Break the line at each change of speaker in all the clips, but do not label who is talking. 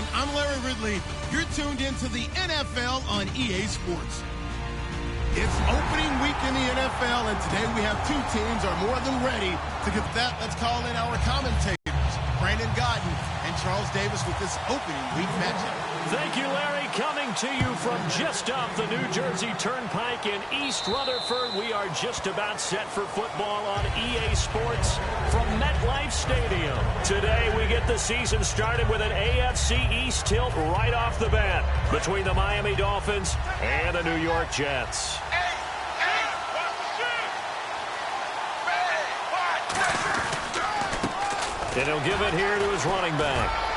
everyone. I'm Larry Ridley. You're tuned into the NFL on EA Sports. It's opening week in the NFL, and today we have two teams are more than ready to get that. Let's call in our commentators, Brandon Godden and Charles Davis, with this opening week matchup.
Thank you, Larry. Coming to you from just off the New Jersey Turnpike in East Rutherford, we are just about set for football on EA Sports from MetLife Stadium. Today, we get the season started with an AFC East tilt right off the bat between the Miami Dolphins and the New York Jets. And he'll give it here to his running back.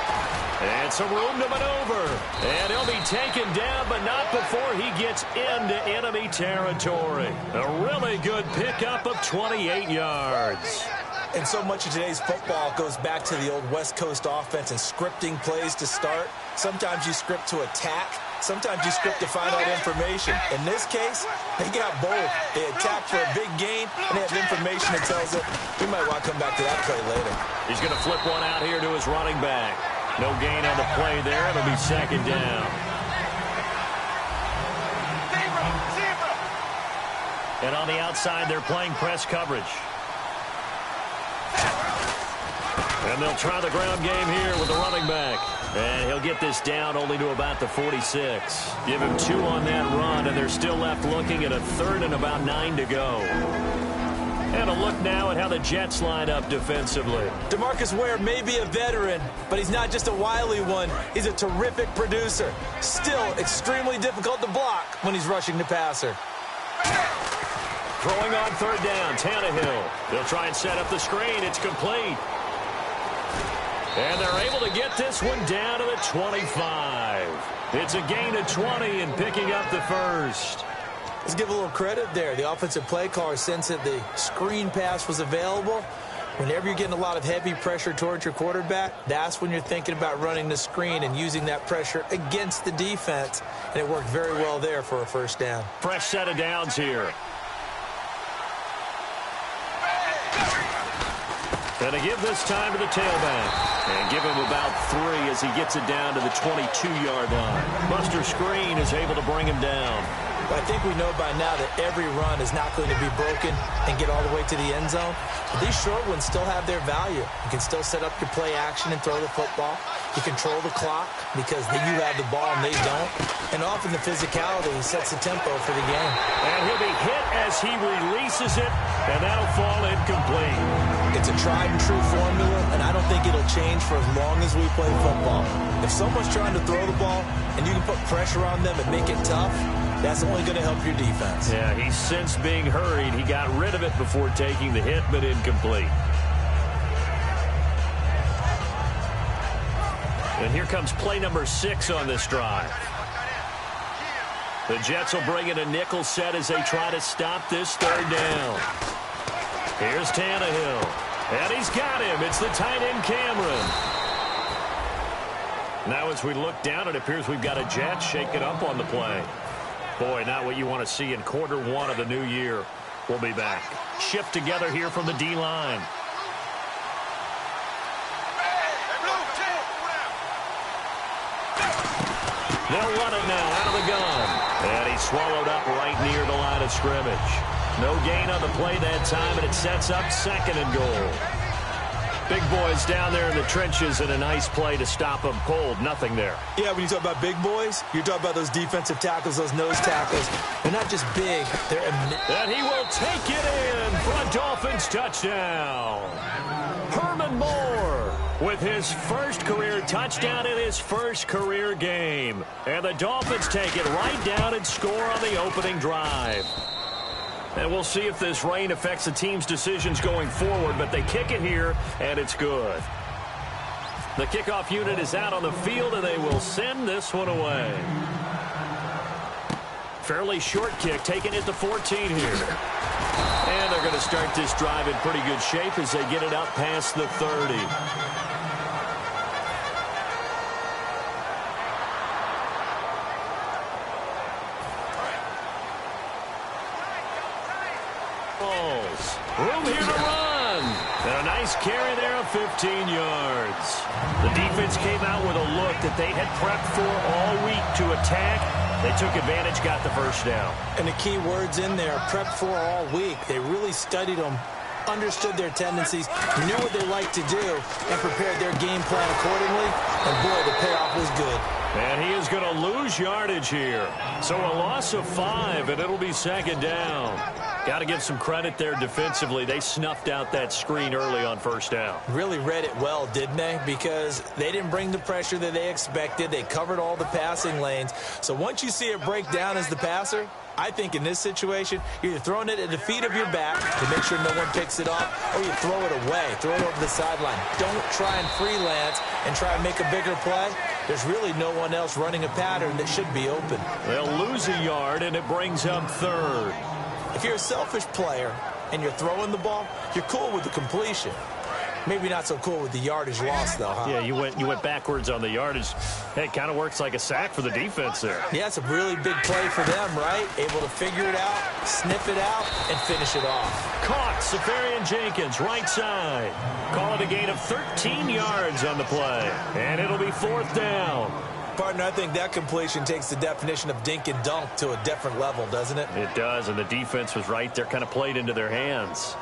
And some room to maneuver. And he'll be taken down, but not before he gets into enemy territory. A really good pickup of 28 yards.
And so much of today's football goes back to the old West Coast offense and scripting plays to start. Sometimes you script to attack. Sometimes you script to find out information. In this case, they got both. They attack for a big gain, and they have information that tells it we might want to come back to that play later. He's going to flip one out here to his running back. No gain on the play there. It'll be second down. And on the outside, they're playing press coverage. And they'll try the ground game here with the running back. And he'll get this down only to about the 46. Give him 2 on that run, and they're still left looking at a third and about 9 to go. And a look now at how the Jets line up defensively. DeMarcus Ware may be a veteran, but he's not just a wily one. He's a terrific producer. Still extremely difficult to block when he's rushing the passer.
Throwing on third down, Tannehill. They'll try and set up the screen. It's complete. And they're able to get this one down to the 25. It's a gain of 20 and picking up the first.
Let's give a little credit there. The offensive play caller sensed that the screen pass was available. Whenever you're getting a lot of heavy pressure towards your quarterback, that's when you're thinking about running the screen and using that pressure against the defense. And it worked very well there for a first down.
Fresh set of downs here. And to give this time to the tailback. And give him about 3 as he gets it down to the 22-yard line. Buster Screen is able to bring him down.
But I think we know by now that every run is not going to be broken and get all the way to the end zone. But these short ones still have their value. You can still set up your play action and throw the football. You control the clock because you have the ball and they don't. And often the physicality sets the tempo for the game.
And he'll be hit as he releases it, and that'll fall incomplete.
It's a tried and true formula, and I don't think it'll change for as long as we play football. If someone's trying to throw the ball and you can put pressure on them and make it tough, that's only going to help your defense.
Yeah, he's since being hurried. He got rid of it before taking the hit, but incomplete. And here comes play number 6 on this drive. The Jets will bring in a nickel set as they try to stop this third down. Here's Tannehill. And he's got him. It's the tight end Cameron. Now as we look down, it appears we've got a Jet shaking up on the play. Boy, not what you want to see in quarter 1 of the new year. We'll be back. Shift together here from the D-line. They'll run it now out of the gun. And he's swallowed up right near the line of scrimmage. No gain on the play that time, and it sets up 2nd and goal. Big boys down there in the trenches, and a nice play to stop them cold. Nothing there.
Yeah, when you talk about big boys, you're talking about those defensive tackles, those nose tackles. They're not just big. They're
and he will take it in for a Dolphins touchdown. Herman Moore with his first career touchdown in his first career game. And the Dolphins take it right down and score on the opening drive. And we'll see if this rain affects the team's decisions going forward, but they kick it here, and it's good. The kickoff unit is out on the field, and they will send this one away. Fairly short kick, taken at the 14 here. And they're going to start this drive in pretty good shape as they get it up past the 30. Room here to run. And a nice Nice carry there of 15 yards. The defense came out with a look that they had prepped for all week to attack. They took advantage, got the first down.
And the key words in there, prepped for all week. They really studied them, understood their tendencies, knew what they liked to do, and prepared their game plan accordingly. And boy, the payoff was good.
And he is going to lose yardage here. So a loss of 5, and it'll be second down. Got to give some credit there defensively. They snuffed out that screen early on first down.
Really read it well, didn't they? Because they didn't bring the pressure that they expected. They covered all the passing lanes. So once you see it break down as the passer, I think in this situation, you're either throwing it at the feet of your back to make sure no one picks it up, or you throw it away, throw it over the sideline. Don't try and freelance and try and make a bigger play. There's really no one else running a pattern that should be open.
They'll lose a yard, and it brings up third.
If you're a selfish player and you're throwing the ball, you're cool with the completion. Maybe not so cool with the yardage loss, though, huh?
Yeah, you went backwards on the yardage. Hey, it kind of works like a sack for the defense there.
Yeah, it's a really big play for them, right? Able to figure it out, sniff it out, and finish it off.
Caught, Safarian Jenkins, right side. Call it a gain of 13 yards on the play. And it'll be fourth down.
Partner, I think that completion takes the definition of dink and dunk to a different level, doesn't it?
It does, and the defense was right there, kind of played into their hands.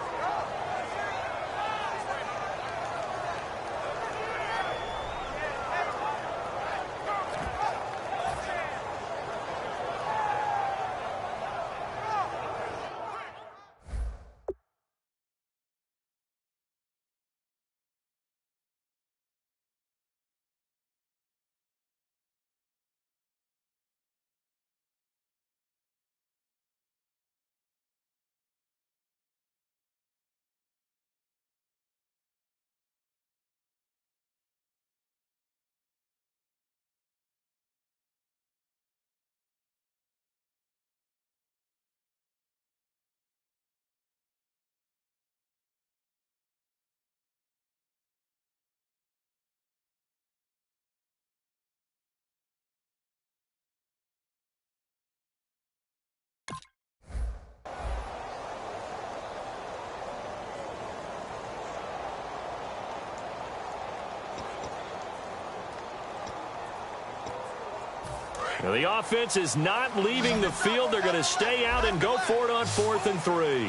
Now the offense is not leaving the field. They're going to stay out and go for it on 4th and 3.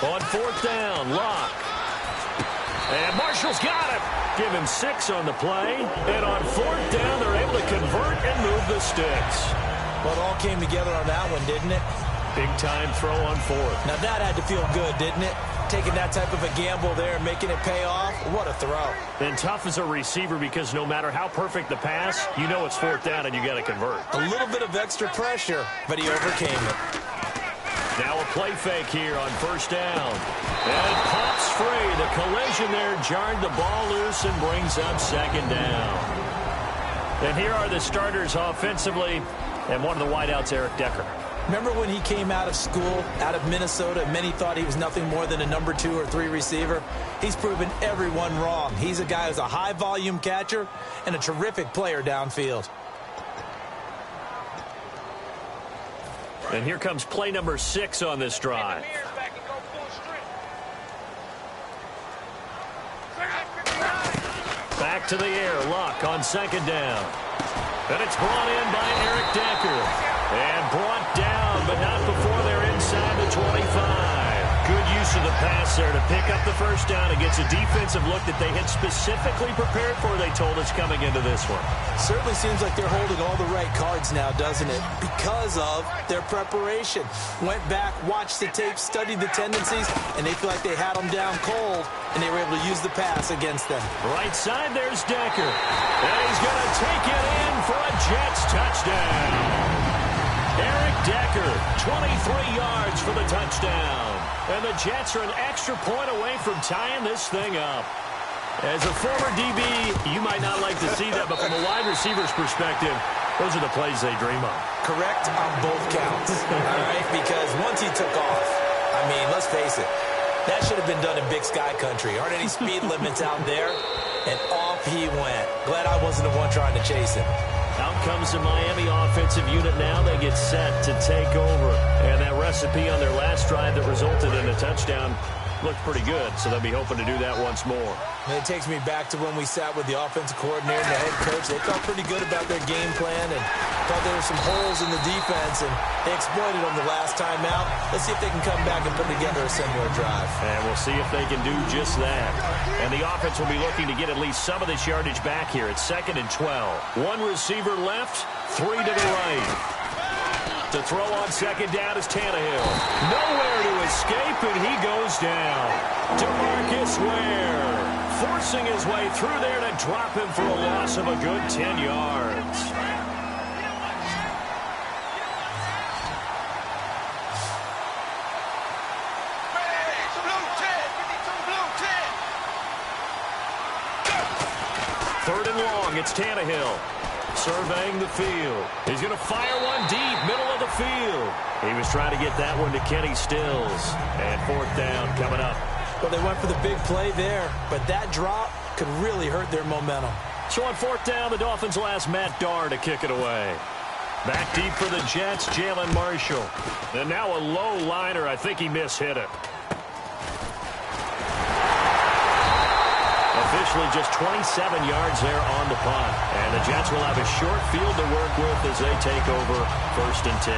On 4th down, Locke. And Marshall's got him. Give him 6 on the play. And on 4th down, they're able to convert and move the sticks.
Well, it all came together on that one, didn't it?
Big-time throw on 4th.
Now that had to feel good, didn't it? Taking that type of a gamble there and making it pay off. What a throw.
And tough as a receiver because no matter how perfect the pass, you know it's 4th down and you got to convert.
A little bit of extra pressure, but he overcame it.
Now a play fake here on 1st down. And it pops free. The collision there jarred the ball loose and brings up 2nd down. And here are the starters offensively. And one of the wideouts, Eric Decker.
Remember when he came out of school, out of Minnesota, and many thought he was nothing more than a number 2 or 3 receiver? He's proven everyone wrong. He's a guy who's a high-volume catcher and a terrific player downfield.
And here comes play number 6 on this drive. Back to the air, Luck on 2nd down. And it's brought in by Eric Decker. And brought down, but not before they're inside the 25. Good use of the pass there to pick up the 1st down against a defensive look that they had specifically prepared for, they told us, coming into this one.
Certainly seems like they're holding all the right cards now, doesn't it? Because of their preparation. Went back, watched the tape, studied the tendencies, and they feel like they had them down cold, and they were able to use the pass against them.
Right side, there's Decker. And he's going to take it in for a Jets touchdown. Eric Decker, 23 yards for the touchdown. And the Jets are an extra point away from tying this thing up. As a former DB, you might not like to see that, but from a wide receiver's perspective, those are the plays they dream of.
Correct on both counts, all right? Because once he took off, I mean, let's face it, that should have been done in Big Sky Country. Aren't any speed limits out there? And off he went. Glad I wasn't the one trying to chase him.
Out comes the Miami offensive unit now. They get set to take over. And that recipe on their last drive that resulted in a touchdown looked pretty good, so they'll be hoping to do that once more.
And it takes me back to when we sat with the offensive coordinator and the head coach. They felt pretty good about their game plan and thought there were some holes in the defense, and they exploited them the last time out. Let's see if they can come back and put together a similar drive.
And we'll see if they can do just that. And the offense will be looking to get at least some of this yardage back here at 2nd and 12. One receiver left, 3 to the right. To throw on 2nd down is Tannehill. Nowhere to escape, and he goes down. DeMarcus Ware forcing his way through there to drop him for a loss of a good 10 yards. Third and long, it's Tannehill. Surveying the field. He's going to fire one deep, middle of the field. He was trying to get that one to Kenny Stills. And 4th down coming up.
Well, they went for the big play there, but that drop could really hurt their momentum.
So on 4th down, the Dolphins will ask Matt Darr to kick it away. Back deep for the Jets, Jalen Marshall. And now a low liner. I think he mishit it. Officially just 27 yards there on the punt. And the Jets will have a short field to work with as they take over 1st and 10.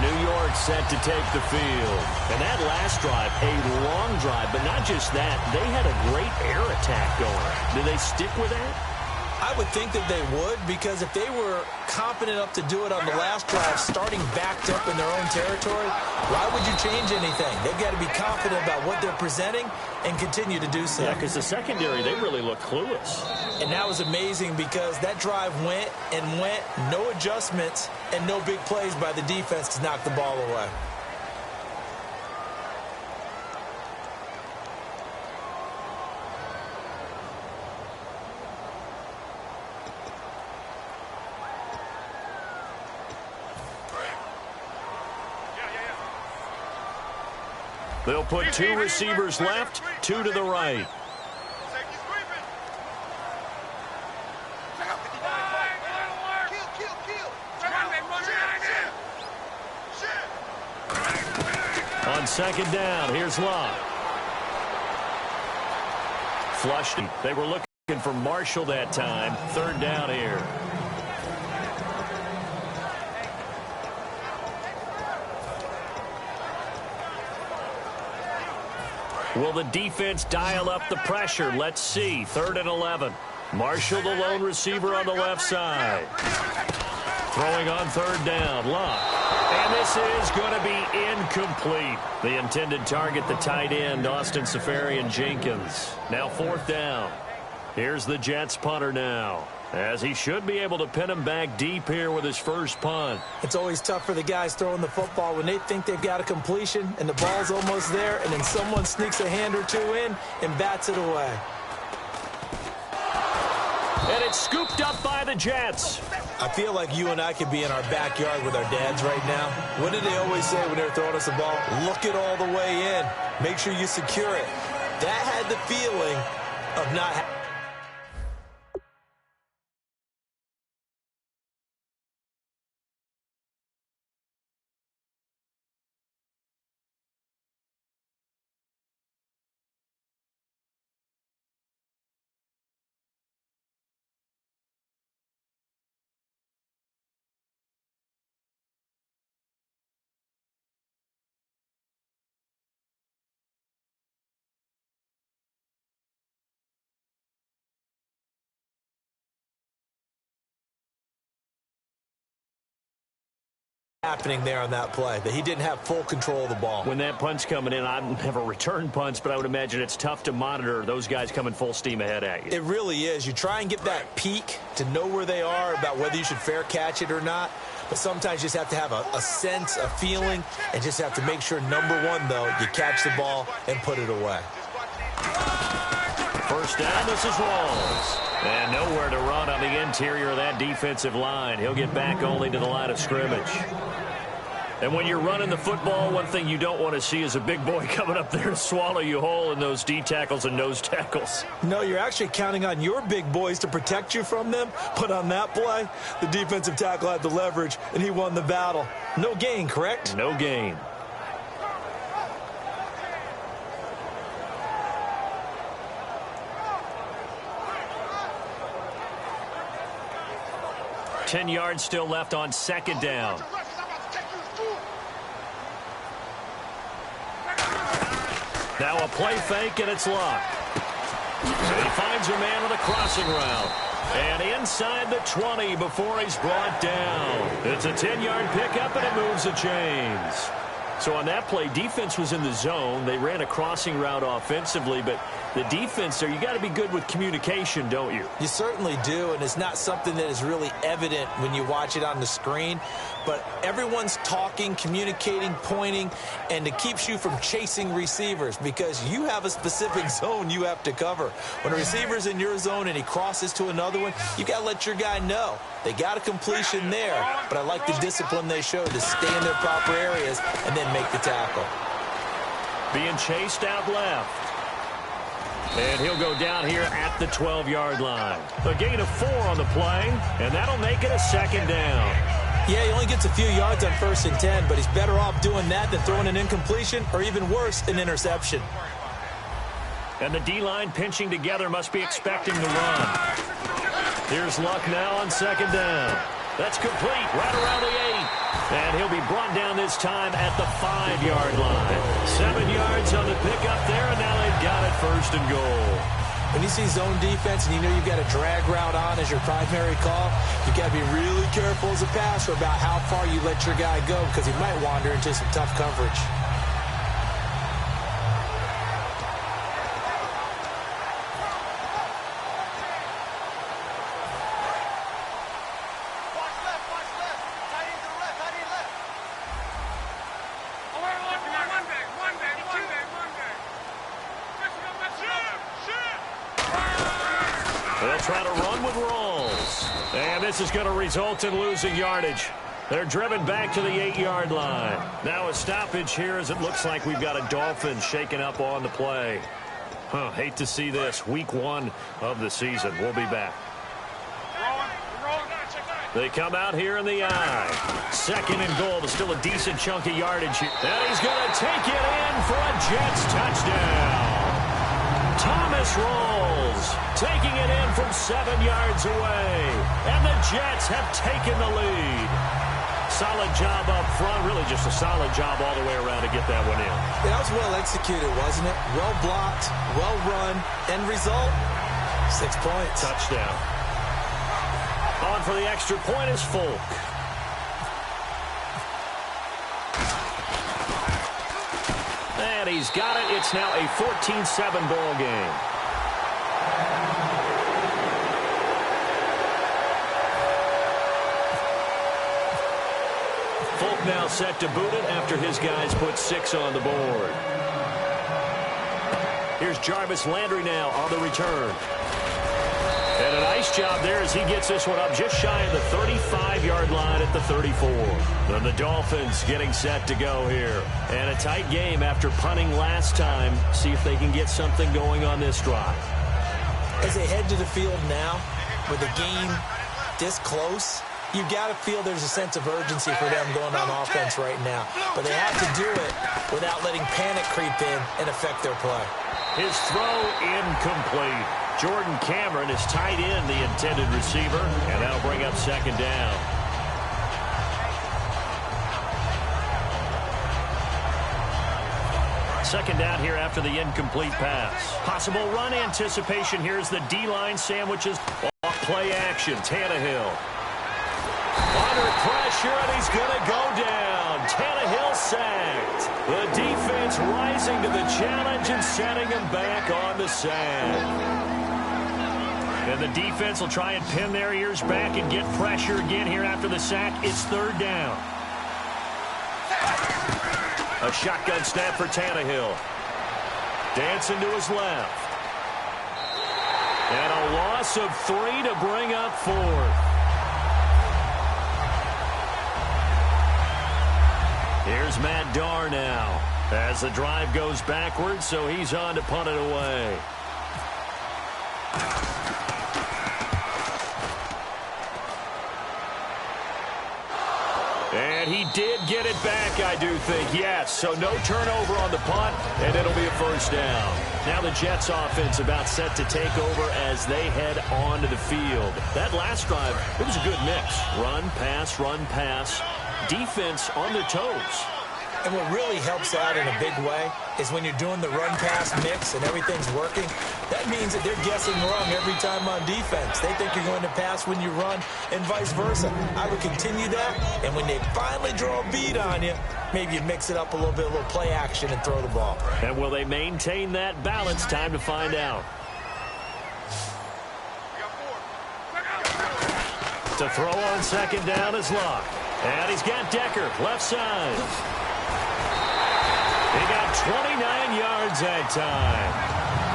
New York set to take the field. And that last drive, a long drive, but not just that. They had a great air attack going. Do they stick with that?
I would think that they would, because if they were confident enough to do it on the last drive, starting backed up in their own territory, why would you change anything? They've got to be confident about what they're presenting and continue to do so.
Yeah, because the secondary, they really look clueless.
And that was amazing because that drive went and went, no adjustments, and no big plays by the defense to knock the ball away.
They'll put 2 receivers left, 2 to the right. On 2nd down, here's Locke. Flushed. They were looking for Marshall that time. 3rd down here. Will the defense dial up the pressure? Let's see. 3rd and 11. Marshall, the lone receiver on the left side. Throwing on 3rd down. Locke. And this is going to be incomplete. The intended target, the tight end, Austin Seferian-Jenkins. Now 4th down. Here's the Jets punter now, as he should be able to pin him back deep here with his first punt.
It's always tough for the guys throwing the football when they think they've got a completion and the ball's almost there, and then someone sneaks a hand or 2 in and bats it away.
And it's scooped up by the Jets.
I feel like you and I could be in our backyard with our dads right now. What did they always say when they were throwing us the ball? Look it all the way in. Make sure you secure it. That had the feeling of not having. Happening there on that play, that he didn't have full control of the ball.
When that punt's coming in, I've never returned punts, but I would imagine it's tough to monitor those guys coming full steam ahead at you.
It really is. You try and get that peek to know where they are, about whether you should fair catch it or not, but sometimes you just have to have a sense, a feeling, and just have to make sure, number one, though, you catch the ball and put it away.
1st down, this is Rawls. And nowhere to run on the interior of that defensive line. He'll get back only to the line of scrimmage. And when you're running the football, one thing you don't want to see is a big boy coming up there to swallow you whole in those D tackles and nose tackles.
No, you're actually counting on your big boys to protect you from them. But on that play, the defensive tackle had the leverage, and he won the battle. No gain, correct?
No gain. 10 yards still left on second down. Now a play fake, and it's Luck. And he finds a man with a crossing route. And inside the 20 before he's brought down. It's a 10-yard pickup, and it moves the chains. So on that play, defense was in the zone. They ran a crossing route offensively, but the defense there, you got to be good with communication, don't you?
You certainly do, and it's not something that is really evident when you watch it on the screen. But everyone's talking, communicating, pointing, and it keeps you from chasing receivers because you have a specific zone you have to cover. When a receiver's in your zone and he crosses to another one, you got to let your guy know. They got a completion there, but I like the discipline they showed to stay in their proper areas and then make the tackle.
Being chased out left. And he'll go down here at the 12-yard line. A gain of 4 on the play, and that'll make it a second down.
Yeah, he only gets a few yards on 1st and 10, but he's better off doing that than throwing an incompletion or even worse, an interception.
And the D-line pinching together must be expecting the run. Here's Luck now on second down. That's complete right around the 8. And he'll be brought down this time at the 5-yard line. 7 yards on the pickup there, and now they've got it 1st and goal.
When you see zone defense and you know you've got a drag route on as your primary call, you've got to be really careful as a passer about how far you let your guy go because he might wander into some tough coverage.
They'll try to run with Rolls. And this is going to result in losing yardage. They're driven back to the 8-yard line. Now a stoppage here as it looks like we've got a Dolphin shaken up on the play. Hate to see this. Week 1 of the season. We'll be back. They come out here in the eye. 2nd and goal. There's still a decent chunk of yardage here. And he's going to take it in for a Jets touchdown. Thomas Rolls taking it in from 7 yards away. And the Jets have taken the lead. Solid job up front. Really just a solid job all the way around to get that one in.
That was well executed, wasn't it? Well blocked, well run. End result, 6 points.
Touchdown. On for the extra point is Folk. And he's got it. It's now a 14-7 ball game. Folk now set to boot it after his guys put 6 on the board. Here's Jarvis Landry now on the return. And a nice job there as he gets this one up just shy of the 35-yard line at the 34. And the Dolphins getting set to go here. And a tight game after punting last time. See if they can get something going on this drive.
As they head to the field now, with the game this close, you've got to feel there's a sense of urgency for them going on offense right now. But they have to do it without letting panic creep in and affect their play.
His throw incomplete. Jordan Cameron is tight end, the intended receiver, and that'll bring up 2nd down. Second down here after the incomplete pass. Possible run anticipation. Here's the D-line sandwiches. Off play action. Tannehill. Under pressure, and he's going to go down. Tannehill sacked. The defense rising to the challenge and setting him back on the sack. And the defense will try and pin their ears back and get pressure again here after the sack. It's 3rd down. A shotgun snap for Tannehill. Dancing to his left. And a loss of 3 to bring up 4th. Here's Matt Darr now as the drive goes backwards, so he's on to punt it away. And And he did get it back, I do think, yes. So no turnover on the punt, and it'll be a first down. Now the Jets offense about set to take over as they head onto the field. That last drive, it was a good mix. Run, pass, defense on their toes.
And what really helps out in a big way is when you're doing the run-pass mix and everything's working, that means that they're guessing wrong every time on defense. They think you're going to pass when you run and vice versa. I would continue that, and when they finally draw a bead on you, maybe you mix it up a little bit, a little play action and throw the ball.
And will they maintain that balance? Time to find out. To throw on second down is Locke. And he's got Decker, left side. He got 29 yards that time.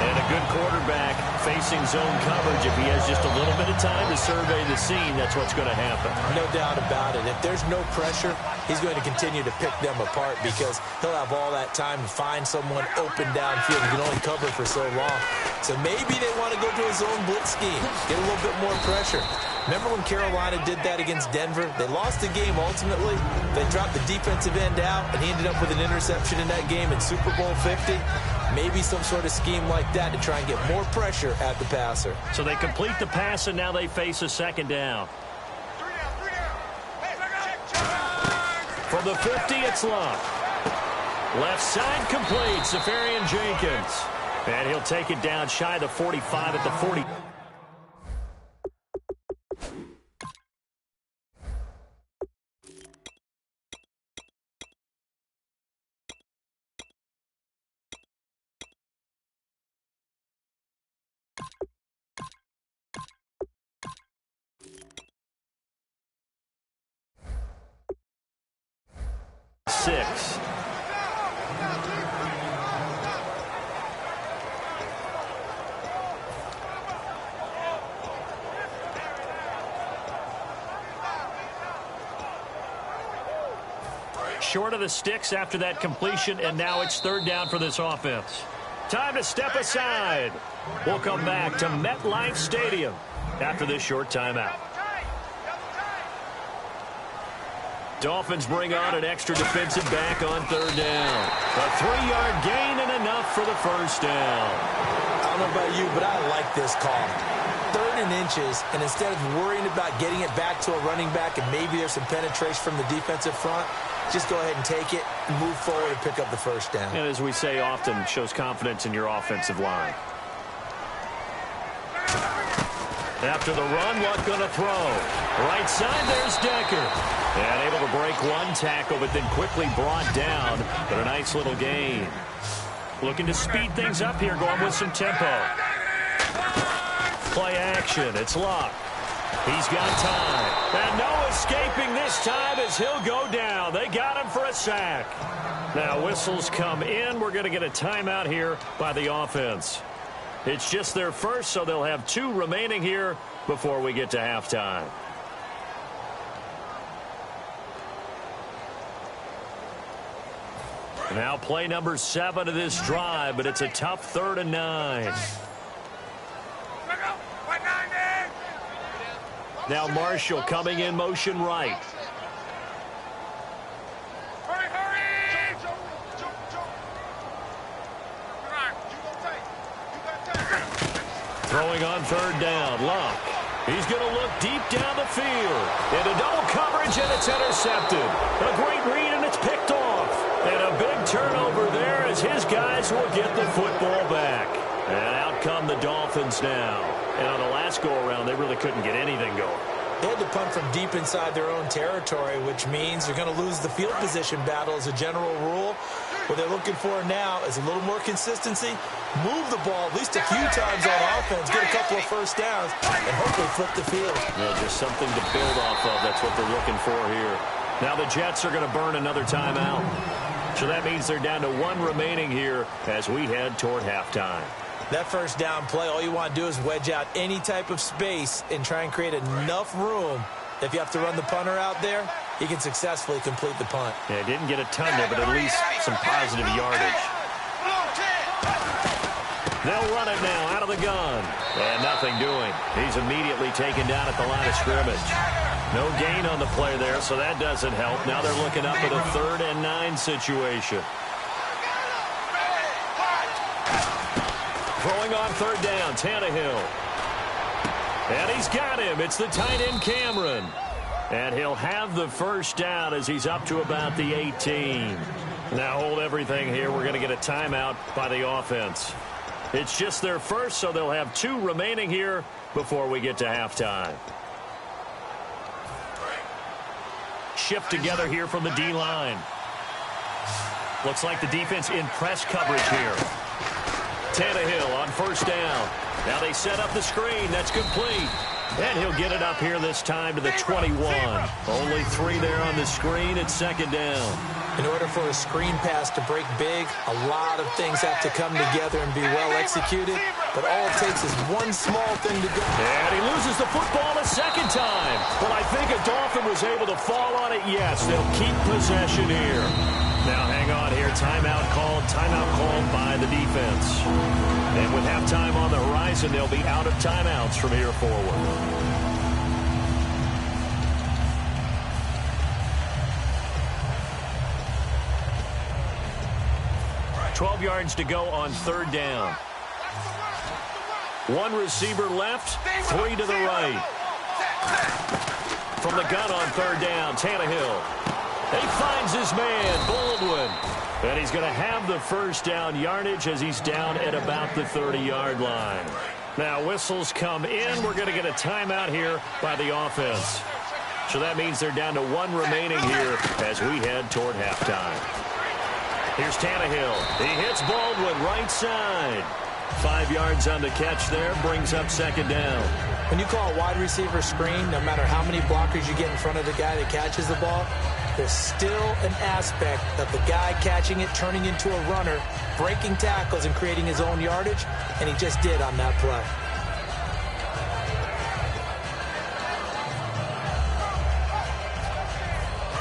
And a good quarterback facing zone coverage. If he has just a little bit of time to survey the scene, that's what's going to happen.
No doubt about it. If there's no pressure, he's going to continue to pick them apart because he'll have all that time to find someone open downfield. He can only cover for so long. So maybe they want to go to a zone blitz scheme, get a little bit more pressure. Remember when Carolina did that against Denver? They lost the game ultimately. They dropped the defensive end out, and he ended up with an interception in that game in Super Bowl 50. Maybe some sort of scheme like that to try and get more pressure at the passer.
So they complete the pass, and now they face a second down. From the 50, it's Locke. Left side complete, Safarian Jenkins. And he'll take it down shy of the 45 at the 40. Six. Short of the sticks after that completion, and now it's third down for this offense. Time to step aside. We'll come back to MetLife Stadium after this short timeout. Dolphins bring on an extra defensive back on third down. A 3-yard gain and enough for the first down.
I don't know about you, but I like this call. 3rd and inches, and instead of worrying about getting it back to a running back and maybe there's some penetration from the defensive front, just go ahead and take it, move forward, and pick up the first down.
And as we say often, shows confidence in your offensive line. After the run, Luck going to throw. Right side, there's Decker. And able to break one tackle, but then quickly brought down. But a nice little gain. Looking to speed things up here, going with some tempo. Play action, it's Luck. He's got time. And no escaping this time as he'll go down. They got him for a sack. Now whistles come in. We're going to get a timeout here by the offense. It's just their first, so they'll have 2 remaining here before we get to halftime. Now play number 7 of this drive, but it's a tough 3rd and 9. Now Marshall coming in motion right. Throwing on 3rd down, Luck. He's going to look deep down the field. Into double coverage, and it's intercepted. A great read, and it's picked off. And a big turnover there as his guys will get the football back. And out come the Dolphins now. And on the last go-around, they really couldn't get anything going.
They had to punt from deep inside their own territory, which means they're going to lose the field position battle as a general rule. What they're looking for now is a little more consistency, move the ball at least a few times on offense, get a couple of first downs, and hopefully flip the field.
Yeah, just something to build off of. That's what they're looking for here. Now the Jets are going to burn another timeout. So that means they're down to 1 remaining here as we head toward halftime.
That first down play, all you want to do is wedge out any type of space and try and create enough room. If you have to run the punter out there, he can successfully complete the punt.
Yeah, didn't get a ton there, but at least some positive yardage. They'll run it now out of the gun. And nothing doing. He's immediately taken down at the line of scrimmage. No gain on the play there, so that doesn't help. Now they're looking up at a 3rd and 9 situation. Throwing on 3rd down, Tannehill. And he's got him. It's the tight end, Cameron. And he'll have the first down as he's up to about the 18. Now hold everything here. We're going to get a timeout by the offense. It's just their first, so they'll have 2 remaining here before we get to halftime. Shift together here from the D-line. Looks like the defense in press coverage here. Tannehill on 1st down. Now they set up the screen. That's complete. And he'll get it up here this time to the 21. Only 3 there on the screen at 2nd down.
In order for a screen pass to break big, a lot of things have to come together and be well executed. But all it takes is one small thing to go.
And he loses the football a 2nd time. But I think a Dolphin was able to fall on it. Yes, they'll keep possession here. Now hang on here. Timeout called by the defense. And with halftime on the horizon, they'll be out of timeouts from here forward. 12 yards to go on 3rd down. 1 receiver left, 3 to the right. From the gun on 3rd down, Tannehill. He finds his man, Baldwin. And he's going to have the first down yardage as he's down at about the 30-yard line. Now whistles come in. We're going to get a timeout here by the offense. So that means they're down to 1 remaining here as we head toward halftime. Here's Tannehill. He hits Baldwin right side. 5 yards on the catch there. Brings up 2nd down.
When you call a wide receiver screen, no matter how many blockers you get in front of the guy that catches the ball, there's still an aspect of the guy catching it, turning into a runner, breaking tackles and creating his own yardage, and he just did on that play.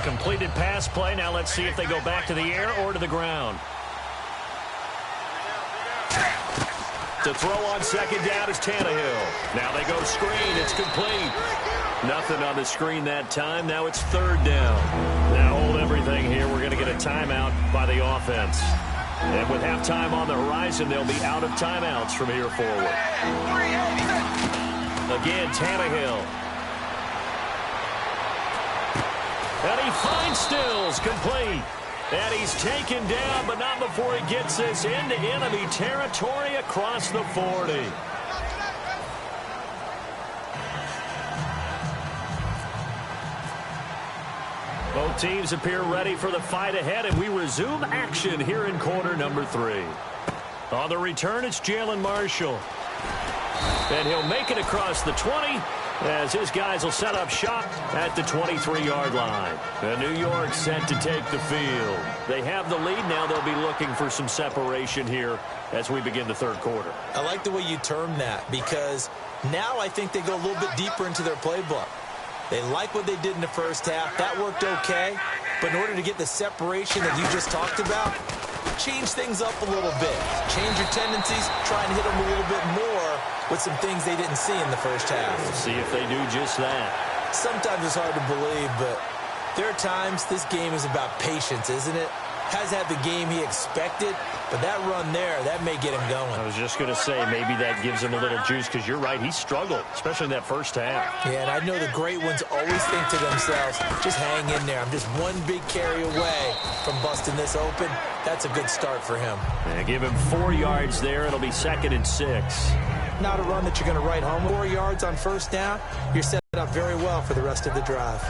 Completed pass play. Now let's see if they go back to the air or to the ground. To throw on 2nd down is Tannehill. Now they go screen. It's complete. Nothing on the screen that time. Now it's 3rd down. Now hold everything here. We're going to get a timeout by the offense. And with halftime on the horizon, they'll be out of timeouts from here forward. Again, Tannehill. And he finds Stills, complete. And he's taken down, but not before he gets this into enemy territory across the 40. Both teams appear ready for the fight ahead, and we resume action here in quarter number 3. On the return, it's Jalen Marshall. And he'll make it across the 20 as his guys will set up shop at the 23-yard line. And New York set to take the field. They have the lead. Now they'll be looking for some separation here as we begin the 3rd quarter.
I like the way you term that because now I think they go a little bit deeper into their playbook. They like what they did in the first half. That worked okay. But in order to get the separation that you just talked about, change things up a little bit. Change your tendencies. Try and hit them a little bit more with some things they didn't see in the first half.
We'll see if they do just that.
Sometimes it's hard to believe, but there are times this game is about patience, isn't it? Has had the game he expected, but that run there, that may get him going.
I was just going to say, maybe that gives him a little juice, because you're right, he struggled, especially in that first half.
Yeah, and I know the great ones always think to themselves, just hang in there. I'm just one big carry away from busting this open. That's a good start for him.
Yeah, give him 4 yards there. It'll be 2nd and 6.
Not a run that you're going to write home. 4 yards on 1st down, you're set up very well for the rest of the drive.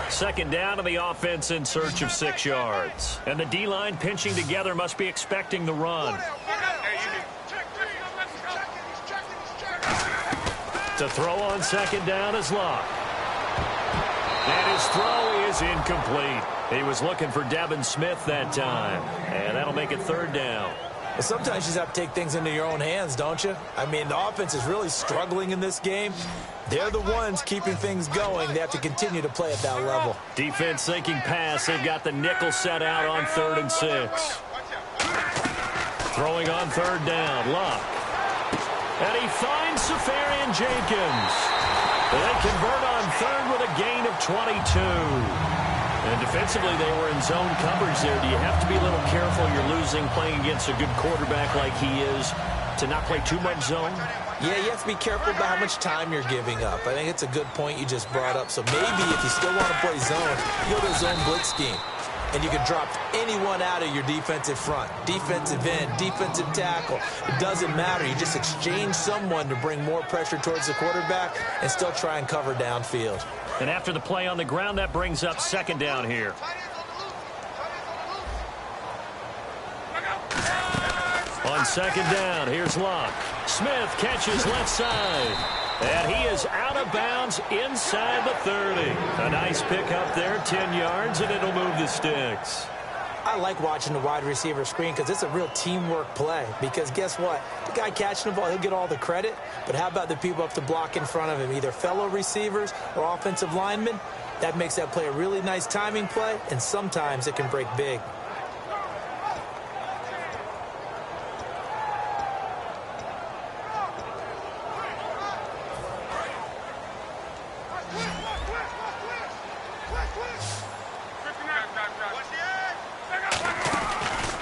Second down to the offense in search of 6 yards. And the D-line pinching together must be expecting the run. To throw on 2nd down is Locke. And his throw is incomplete. He was looking for Devin Smith that time. And that'll make it 3rd down.
Well, sometimes you just have to take things into your own hands, don't you? I mean, the offense is really struggling in this game. They're the ones keeping things going. They have to continue to play at that level.
Defense sinking pass. They've got the nickel set out on 3rd and 6. Throwing on 3rd down. Luck. And he finds Safarian Jenkins. They convert on 3rd with a gain of 22. And defensively, they were in zone coverage there. Do you have to be a little careful? You're losing playing against a good quarterback like he is to not play too much zone?
Yeah, you have to be careful about how much time you're giving up. I think it's a good point you just brought up. So maybe if you still want to play zone, you go to a zone blitz scheme. And you can drop anyone out of your defensive front. Defensive end, defensive tackle. It doesn't matter. You just exchange someone to bring more pressure towards the quarterback and still try and cover downfield.
And after the play on the ground, that brings up 2nd down here. On 2nd down, here's Luck. Smith catches left side. And he is out of bounds inside the 30. A nice pick up there, 10 yards, and it'll move the sticks.
I like watching the wide receiver screen because it's a real teamwork play. Because guess what? The guy catching the ball, he'll get all the credit. But how about the people up to block in front of him, either fellow receivers or offensive linemen? That makes that play a really nice timing play, and sometimes it can break big.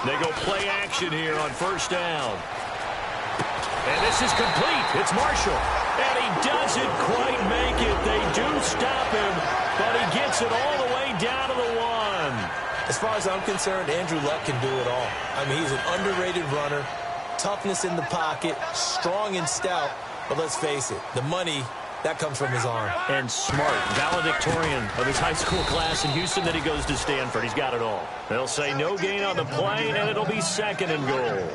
They go play action here on 1st down. And this is complete. It's Marshall. And he doesn't quite make it. They do stop him, but he gets it all the way down to the 1.
As far as I'm concerned, Andrew Luck can do it all. I mean, he's an underrated runner, toughness in the pocket, strong and stout. But let's face it, the money, that comes from his arm.
And smart, valedictorian of his high school class in Houston. Then he goes to Stanford. He's got it all. They'll say no gain on the play, and it'll be 2nd and goal.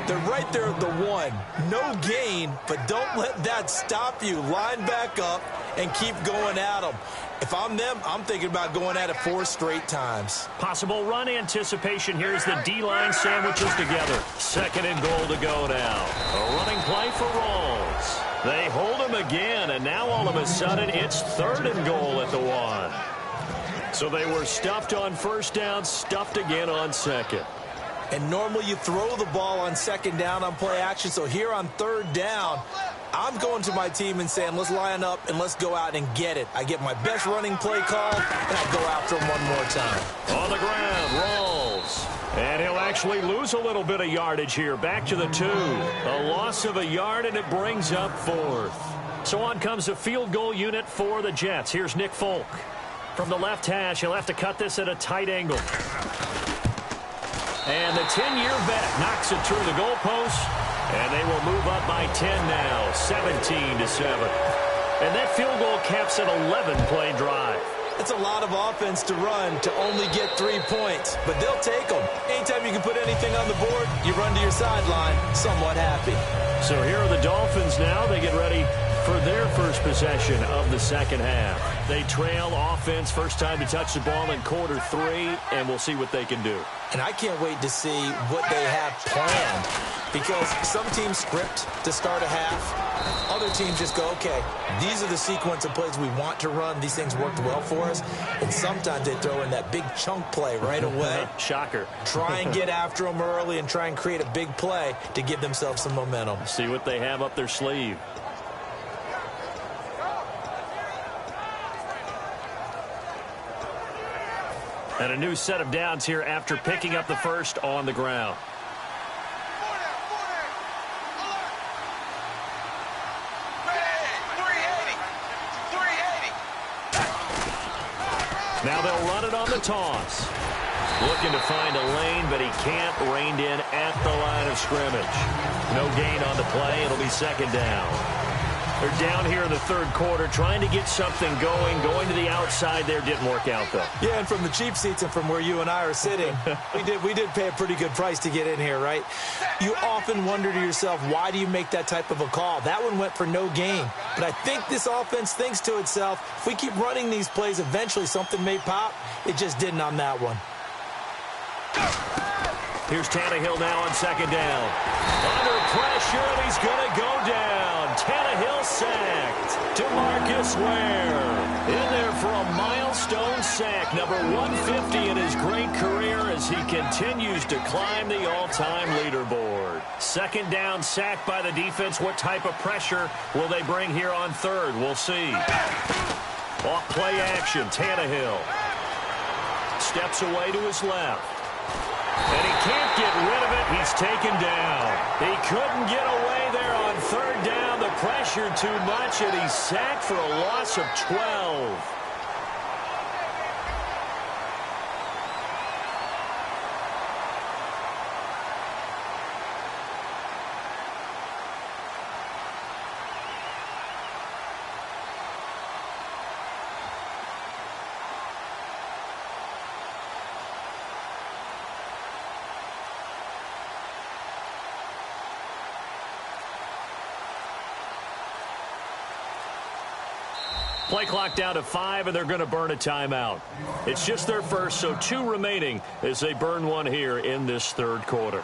They're right there at the 1. No gain, but don't let that stop you. Line back up and keep going at them. If I'm them, I'm thinking about going at it 4 straight times.
Possible run anticipation. Here's the D-line sandwiches together. 2nd and goal to go now. A running play for Rawls. They hold him again, and now all of a sudden it's 3rd and goal at the 1. So they were stuffed on 1st down, stuffed again on 2nd.
And normally you throw the ball on 2nd down on play action. So here on 3rd down, I'm going to my team and saying, let's line up and let's go out and get it. I get my best running play call, and I go after him one more time.
On the ground, Rawls. And he'll actually lose a little bit of yardage here. Back to the 2. A loss of a yard, and it brings up 4th. So on comes a field goal unit for the Jets. Here's Nick Folk. From the left hash, he'll have to cut this at a tight angle. And the 10-year vet knocks it through the goalpost. And they will move up by 10 now, 17-7. And that field goal caps an 11-play drive.
It's a lot of offense to run to only get 3 points, but they'll take them. Anytime you can put anything on the board, you run to your sideline somewhat happy.
So here are the Dolphins now. They get ready for their first possession of the 2nd half. They trail offense, first time to touch the ball in quarter 3, and we'll see what they can do.
And I can't wait to see what they have planned, because some teams script to start a half. Other teams just go, okay, these are the sequence of plays we want to run. These things worked well for us. And sometimes they throw in that big chunk play right away.
Shocker.
Try and get after them early and try and create a big play to give themselves some momentum.
See what they have up their sleeve. And a new set of downs here after picking up the first on the ground. Now they'll run it on the toss. Looking to find a lane, but he can't. Reined in at the line of scrimmage. No gain on the play. It'll be 2nd down. They're down here in the 3rd quarter, trying to get something going. Going to the outside there didn't work out, though.
Yeah, and from the cheap seats and from where you and I are sitting, we did pay a pretty good price to get in here, right? You often wonder to yourself, why do you make that type of a call? That one went for no gain. But I think this offense thinks to itself, if we keep running these plays, eventually something may pop. It just didn't on that one.
Here's Tannehill now on second down. Under pressure, and he's going to go down. Tannehill sacked. DeMarcus Ware in there for a milestone sack, number 150 in his great career as he continues to climb the all-time leaderboard. Second down, sack by the defense. What type of pressure will they bring here on third? We'll see. Off play action, Tannehill steps away to his left. And he can't get rid of it. He's taken down. He couldn't get away there on third down. The pressure too much, and he's sacked for a loss of 12. Play clock down to 5, and they're going to burn a timeout. It's just their first, so 2 remaining as they burn one here in this third quarter.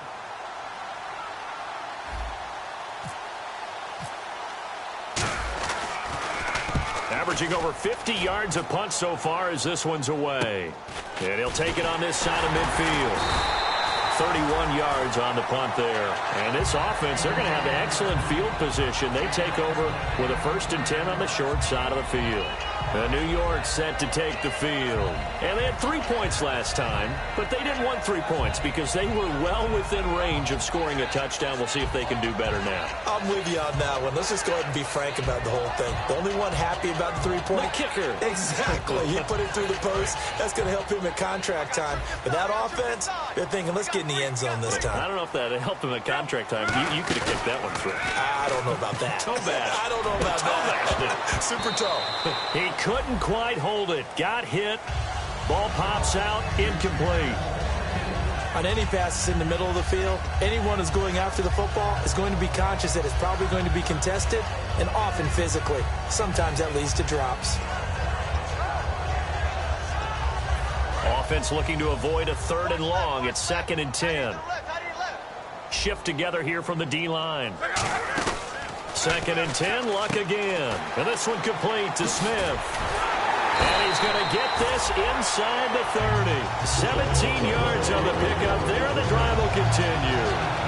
Averaging over 50 yards a punt so far as this one's away. And he'll take it on this side of midfield. 31 yards on the punt there. And this offense, they're going to have excellent field position. They take over with a 1st and 10 on the short side of the field. New York set to take the field. And they had 3 points last time, but they didn't want 3 points because they were well within range of scoring a touchdown. We'll see if they can do better now.
I'm with you on that one. Let's just go ahead and be frank about the whole thing. The only one happy about the 3-point
kicker.
Exactly. He put it through the post. That's going to help him at contract time. But that offense, they're thinking, let's get in the end zone this time.
I don't know if that helped him at contract time. You could have kicked that one through.
I don't know about that.
Toe bash.
I don't know about that. Super toe.
He couldn't quite hold it. Got hit. Ball pops out. Incomplete.
On any passes in the middle of the field, anyone who's going after the football is going to be conscious that it's probably going to be contested, and often physically. Sometimes that leads to drops.
Offense looking to avoid a 3rd and long. It's 2nd and 10. Shift together here from the D-line. 2nd and 10, Luck again. And this one complete to Smith. And he's going to get this inside the 30. 17 yards on the pickup there, and the drive will continue.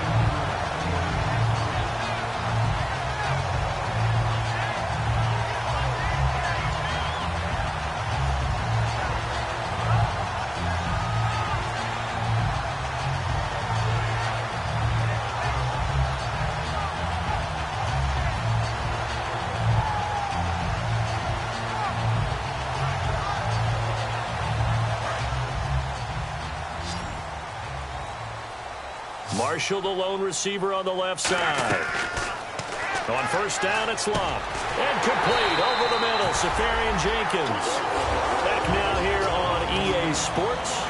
Marshall, the lone receiver on the left side. On 1st down, it's Luck. And complete over the middle, Safarian Jenkins. Back now here on EA Sports.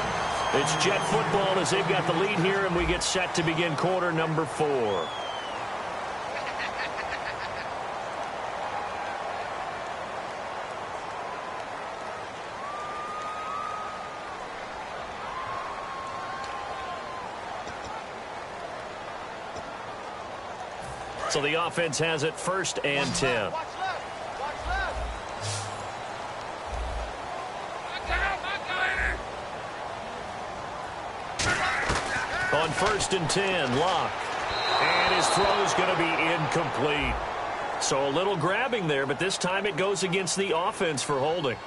It's Jet football as they've got the lead here, and we get set to begin quarter number 4. So the offense has it 1st and 10. On 1st and 10, Luck. And his throw is going to be incomplete. So a little grabbing there, but this time it goes against the offense for holding.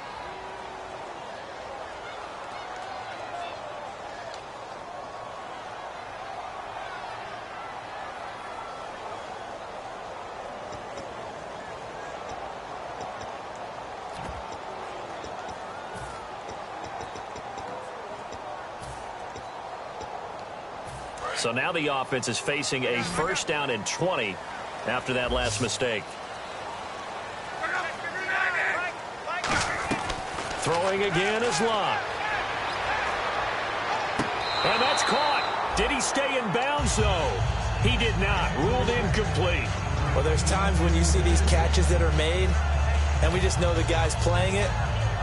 So now the offense is facing a 1st down and 20 after that last mistake. Throwing again is Luck. And that's caught. Did he stay in bounds, though? He did not. Ruled incomplete.
Well, there's times when you see these catches that are made, and we just know the guy's playing it.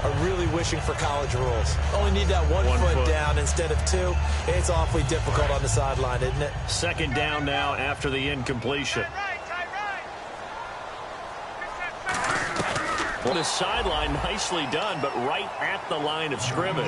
are really wishing for college rules. Only need that one foot down instead of two. It's awfully difficult on the sideline, isn't it?
Second down now after the incompletion. On the sideline, nicely done, but right at the line of scrimmage.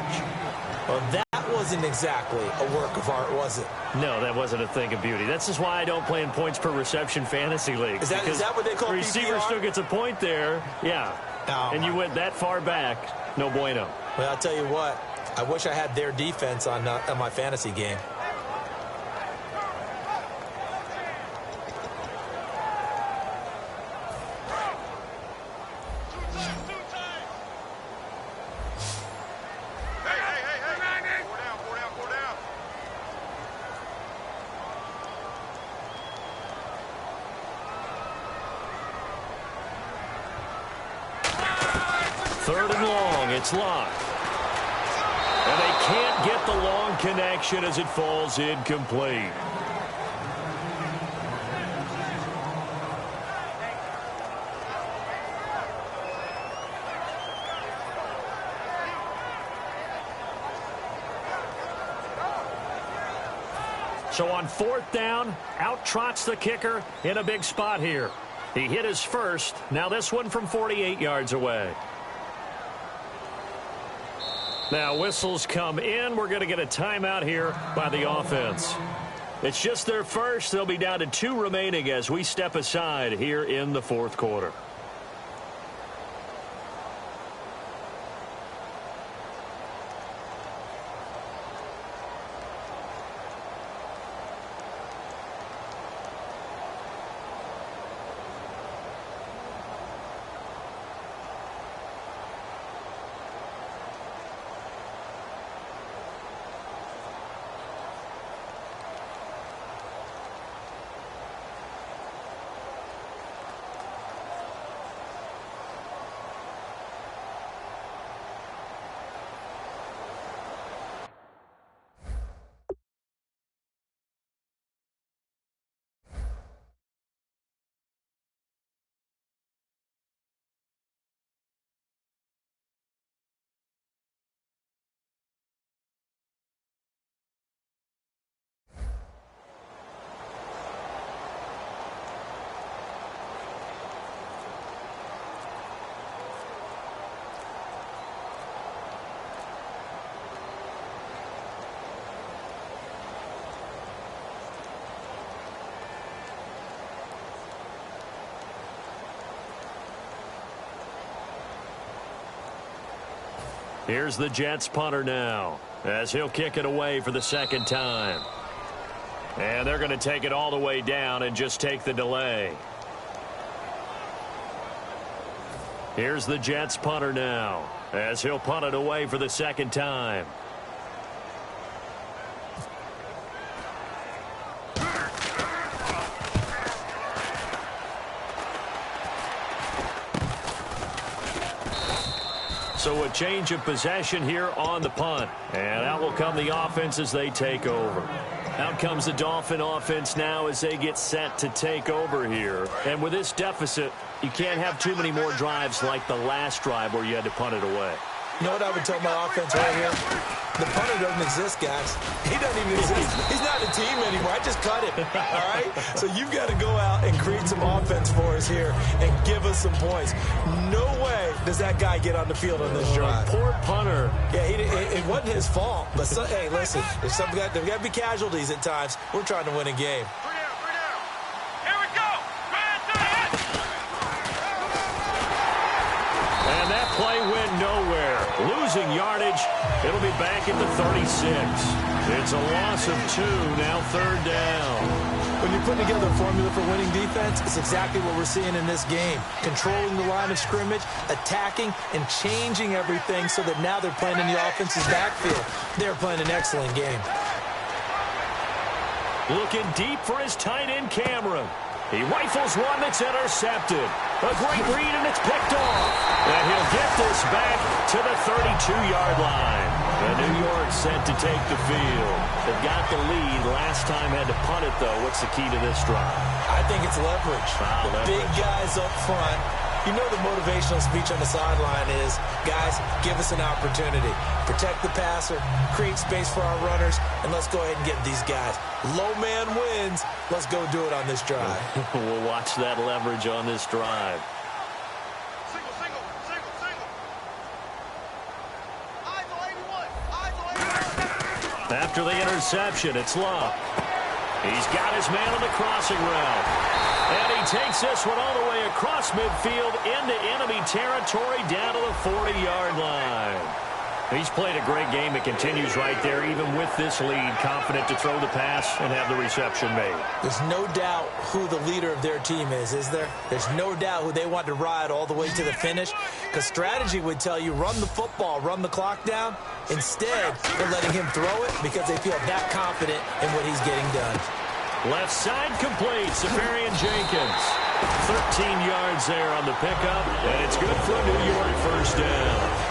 Well, that wasn't exactly a work of art, was it?
No, that wasn't a thing of beauty. This is why I don't play in points per reception fantasy league.
Is that what they call
receiver
PPR?
still gets a point there. Yeah.
Oh,
and you went that far back. No bueno.
Well, I'll tell you what. I wish I had their defense on my fantasy game.
Third and long, it's locked. And they can't get the long connection as it falls incomplete. So on fourth down, out trots the kicker in a big spot here. He hit his first. Now this one from 48 yards away. Now whistles come in. We're going to get a timeout here by the offense. It's just their first. They'll be down to 2 remaining as we step aside here in the fourth quarter. Here's the Jets punter now as he'll kick it away for the second time. And they're going to take it all the way down and just take the delay. Here's the Jets punter now as he'll punt it away for the second time. So a change of possession here on the punt. And out will come the offense as they take over. Out comes the Dolphin offense now as they get set to take over here. And with this deficit, you can't have too many more drives like the last drive where you had to punt it away.
You know what I would tell my offense right here? The punter doesn't exist, guys. He doesn't even exist. He's not a team anymore. I just cut him. All right? So you've got to go out and create some offense for us here and give us some points. No way does that guy get on the field on this drive.
Poor punter.
Yeah, it wasn't his fault. But, hey, listen, there's got to be casualties at times. We're trying to win a game.
And that play went nowhere. Losing yardage. It'll be back at the 36. It's a loss of 2. Now third down.
When you're putting together a formula for winning defense, it's exactly what we're seeing in this game. Controlling the line of scrimmage, attacking, and changing everything so that now they're playing in the offense's backfield. They're playing an excellent game.
Looking deep for his tight end, Cameron. He rifles one that's intercepted. A great read, and it's picked off. And he'll get this back to the 32-yard line. And New York set to take the field. They've got the lead. Last time had to punt it, though. What's the key to this drive?
I think it's leverage. The big guys up front You know the motivational speech on the sideline is, guys, give us an opportunity. Protect the passer, create space for our runners, and let's go ahead and get these guys. Low man wins. Let's go do it on this drive.
We'll watch that leverage on this drive. After the interception, it's Love. He's got his man on the crossing route. And he takes this one all the way across midfield into enemy territory down to the 40-yard line. He's played a great game. It continues right there, even with this lead, confident to throw the pass and have the reception made.
There's no doubt who the leader of their team is there? There's no doubt who they want to ride all the way to the finish, because strategy would tell you run the football, run the clock down. Instead, they're letting him throw it because they feel that confident in what he's getting done.
Left side complete, Safarian Jenkins. 13 yards there on the pickup, and it's good for a New York first down.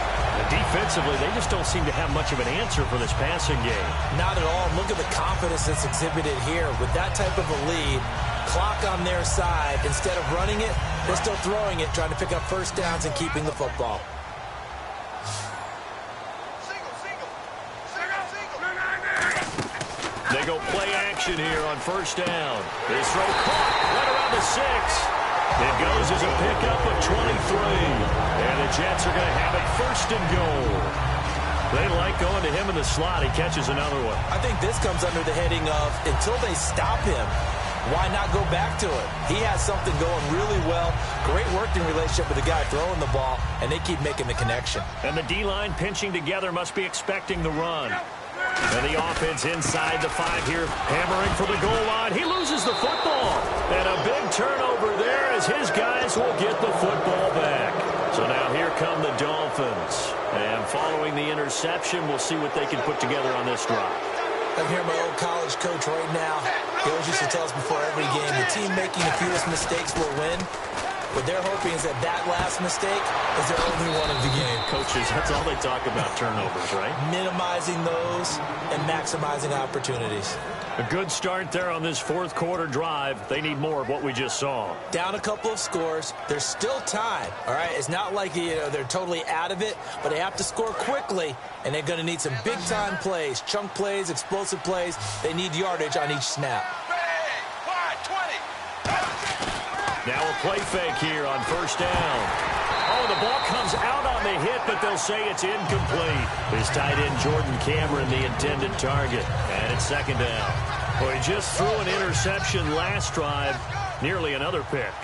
Defensively, they just don't seem to have much of an answer for this passing game.
Not at all. Look at the confidence that's exhibited here. With that type of a lead, clock on their side, instead of running it, they're still throwing it, trying to pick up first downs and keeping the football.
They go play action here on first down. This throw caught right around the 6. It goes as a pickup of 23. And the Jets are going to have it first and goal. They like going to him in the slot. He catches another one.
I think this comes under the heading of, until they stop him, why not go back to it? He has something going really well. Great working relationship with the guy throwing the ball, and they keep making the connection.
And the D-line pinching together must be expecting the run. And the offense inside the 5 here, hammering for the goal line. He loses the football. And a big turnover there as his guys will get the football back. So now here come the Dolphins. And following the interception, we'll see what they can put together on this drive.
I'm here, my old college coach right now. He always used to tell us before every game, the team making the fewest mistakes will win. What they're hoping is that last mistake is their only one of the game.
Coaches, that's all they talk about, turnovers, right?
Minimizing those and maximizing opportunities.
A good start there on this fourth quarter drive. They need more of what we just saw.
Down a couple of scores. There's still time, all right? It's not like they're totally out of it, but they have to score quickly, and they're going to need some big-time plays, chunk plays, explosive plays. They need yardage on each snap.
Now a play fake here on first down. Oh, the ball comes out on the hit, but they'll say it's incomplete. His tight end, Jordan Cameron, the intended target. And it's second down. Well, he just threw an interception last drive. Nearly another pick.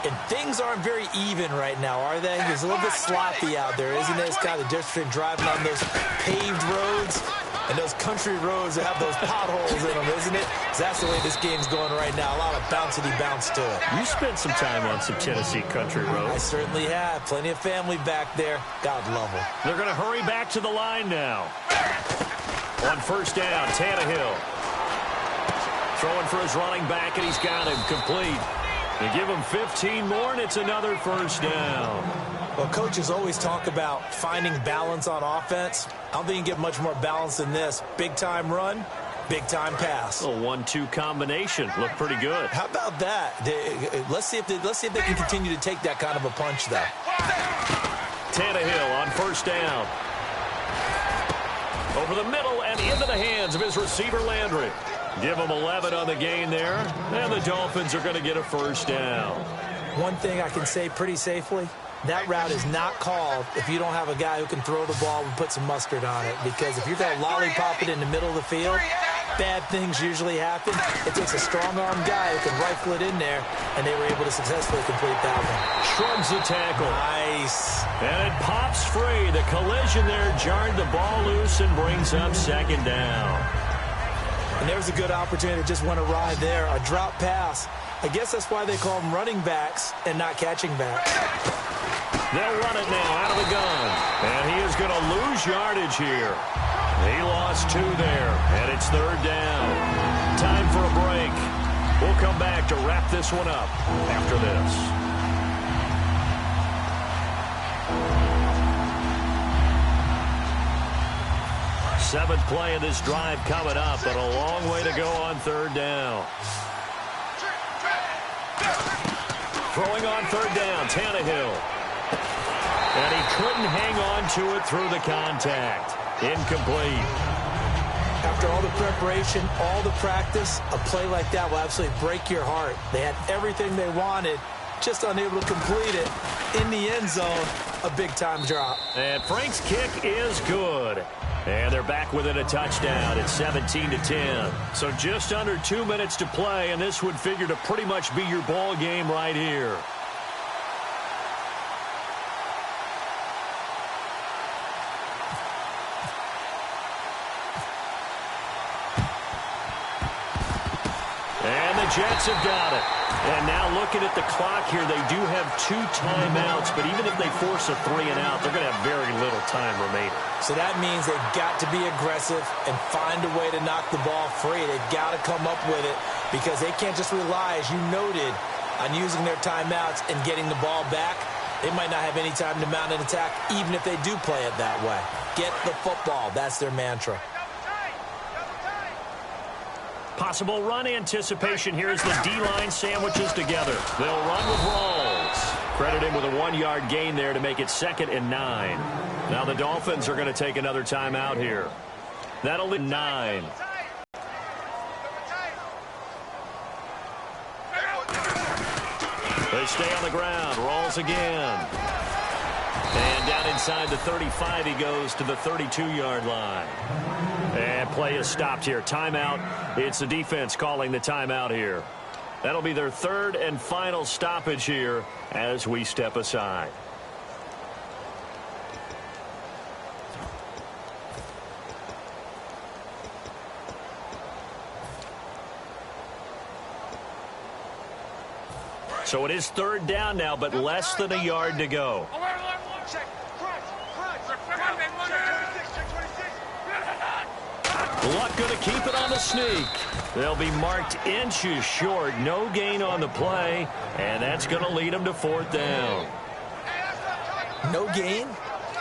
And things aren't very even right now, are they? It's a little bit sloppy out there, isn't it? It's kind of different between driving on those paved roads and those country roads that have those potholes in them, isn't it? That's the way this game's going right now. A lot of bouncy bounce to it.
You spent some time on some Tennessee country roads.
I certainly have. Plenty of family back there. God love them.
They're going to hurry back to the line now. On first down, Tannehill. Throwing for his running back, and he's got him complete. They give him 15 more, and it's another first down.
Well, coaches always talk about finding balance on offense. I don't think you can get much more balance than this. Big-time run, big-time pass.
A 1-2 combination. Looked pretty good.
How about that? Let's see if they can continue to take that kind of a punch, though.
Tannehill on first down. Over the middle and into the hands of his receiver, Landry. Give him 11 on the gain there, and the Dolphins are going to get a first down.
One thing I can say pretty safely, that route is not called if you don't have a guy who can throw the ball and put some mustard on it. Because if you're going to lollipop it in the middle of the field, bad things usually happen. It takes a strong-arm guy who can rifle it in there, and they were able to successfully complete that one.
Shrugs the tackle.
Nice.
And it pops free. The collision there jarred the ball loose and brings up second down.
And there's a good opportunity to just went awry there. A drop pass. I guess that's why they call them running backs and not catching backs.
They'll run it now out of the gun. And he is going to lose yardage here. He lost 2 there, and it's third down. Time for a break. We'll come back to wrap this one up after this. Seventh play of this drive coming up, but a long way to go on third down. Throwing on third down, Tannehill. And he couldn't hang on to it through the contact. Incomplete.
After all the preparation, all the practice, a play like that will absolutely break your heart. They had everything they wanted, just unable to complete it. In the end zone, a big-time drop.
And Frank's kick is good. And they're back within a touchdown. It's 17-10. So just under 2 minutes to play, and this would figure to pretty much be your ball game right here. And the Jets have got it. And now looking at the clock here, they do have 2 timeouts, but even if they force a 3 and out, they're going to have very little time remaining.
So that means they've got to be aggressive and find a way to knock the ball free. They've got to come up with it because they can't just rely, as you noted, on using their timeouts and getting the ball back. They might not have any time to mount an attack, even if they do play it that way. Get the football. That's their mantra.
Possible run anticipation here as the D-line sandwiches together. They'll run with Rawls. Credit him with a 1-yard gain there to make it 2nd and 9. Now the Dolphins are going to take another timeout here. That'll be 9. They stay on the ground. Rawls again. And down inside the 35, he goes to the 32-yard line. And play is stopped here. Timeout. It's the defense calling the timeout here. That'll be their 3rd and final stoppage here as we step aside. So it is 3rd down now, but less than a yard to go. Luck going to keep it on the sneak. They'll be marked inches short. No gain on the play, and that's going to lead them to 4th down.
No gain?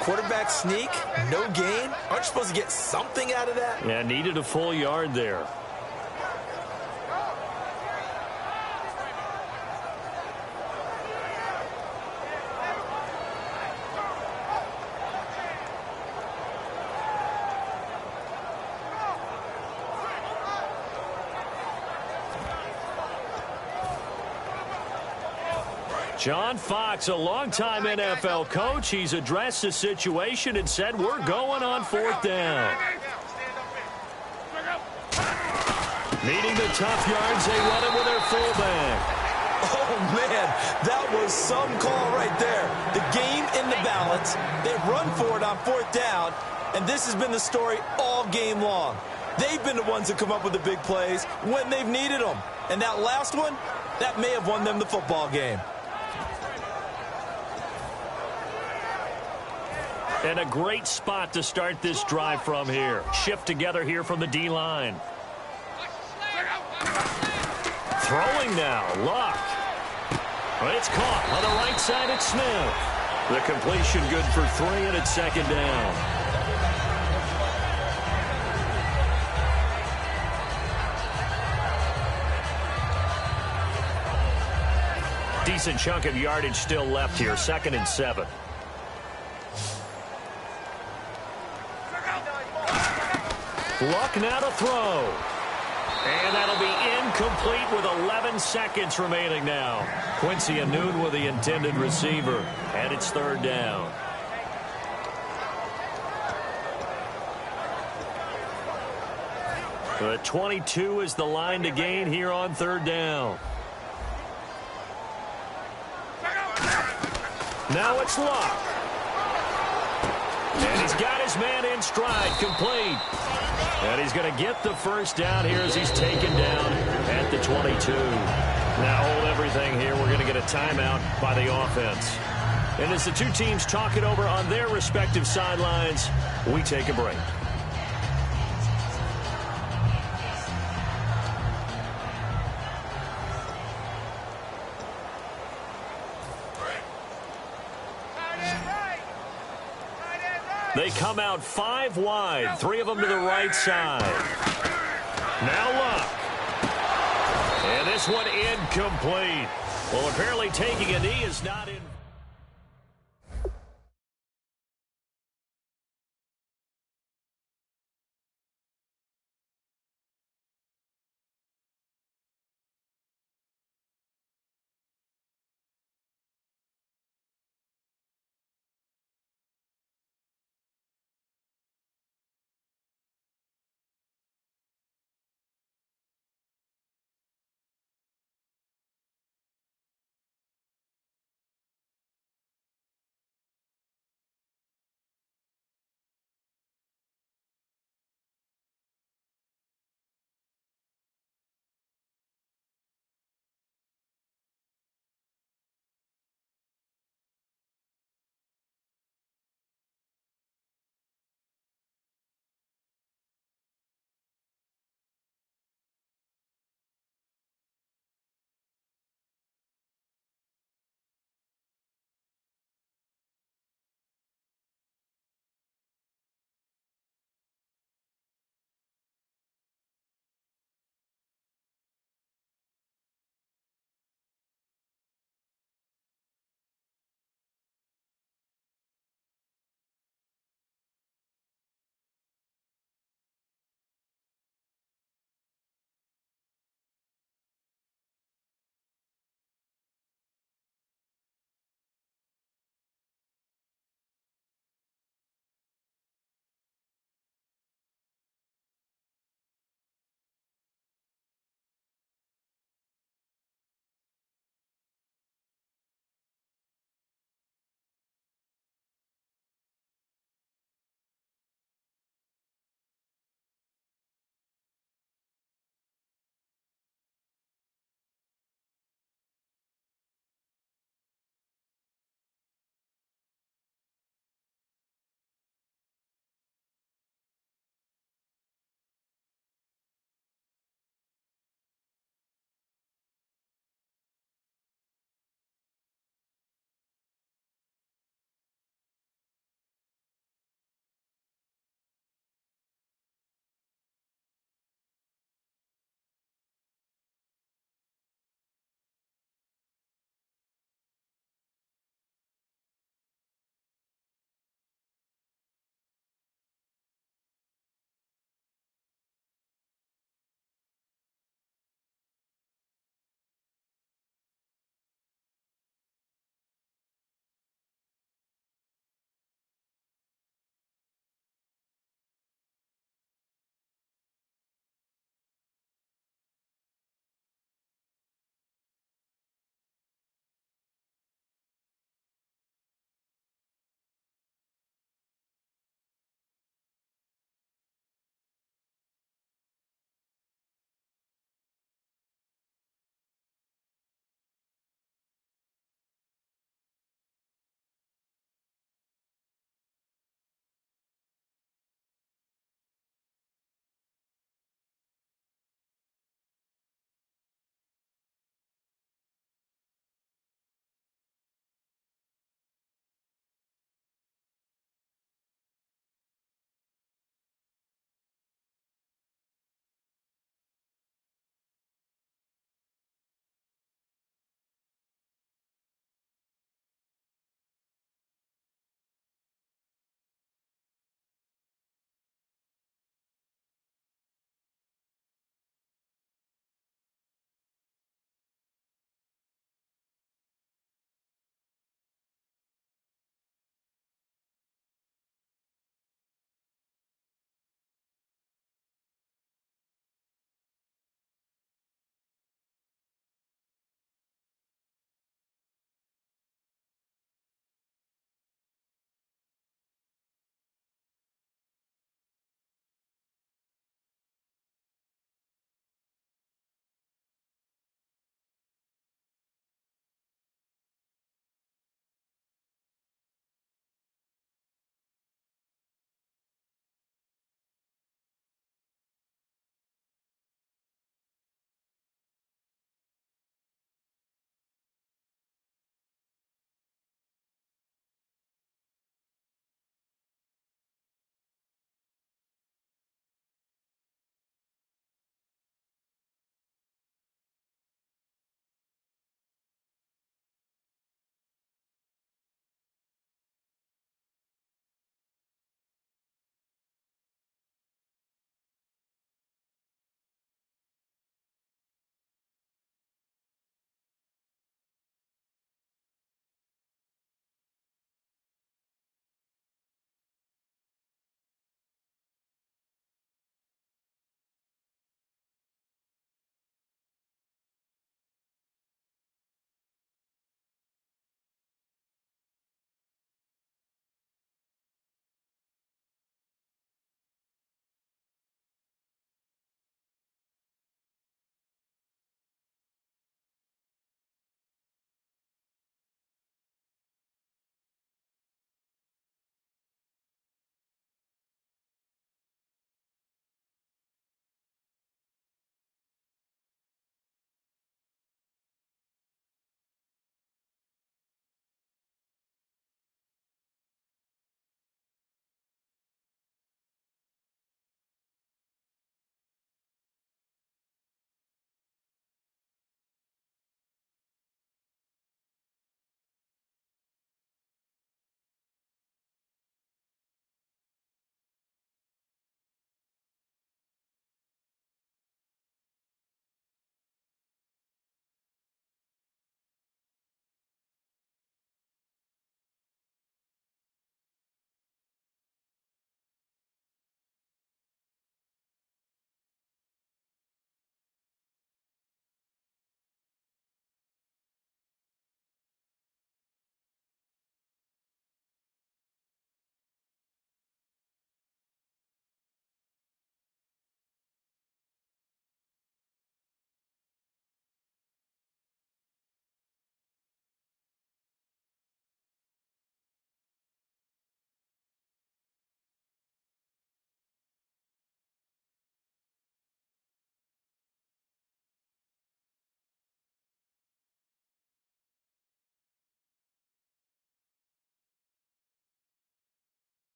Quarterback sneak? No gain? Aren't you supposed to get something out of that?
Yeah, needed a full yard there. John Fox, a longtime NFL coach. He's addressed the situation and said, we're going on 4th down. Needing the tough yards, they run it with their fullback.
Oh, man, that was some call right there. The game in the balance. They run for it on 4th down, and this has been the story all game long. They've been the ones that come up with the big plays when they've needed them. And that last one, that may have won them the football game.
And a great spot to start this drive from here. Shift together here from the D-line. Throwing now, Luck. But it's caught on the right side at Smith. The completion good for 3, and it's 2nd down. Decent chunk of yardage still left here. 2nd and 7. Luck now to throw. And that'll be incomplete with 11 seconds remaining now. Quincy Anoon with the intended receiver. And it's 3rd down. The 22 is the line to gain here on 3rd down. Now it's Luck. And he's got his man in stride, complete. And he's going to get the 1st down here as he's taken down at the 22. Now hold everything here. We're going to get a timeout by the offense. And as the two teams talk it over on their respective sidelines, we take a break. They come out 5 wide, 3 of them to the right side. Now Luck. And this one incomplete. Well, apparently taking a knee is not in...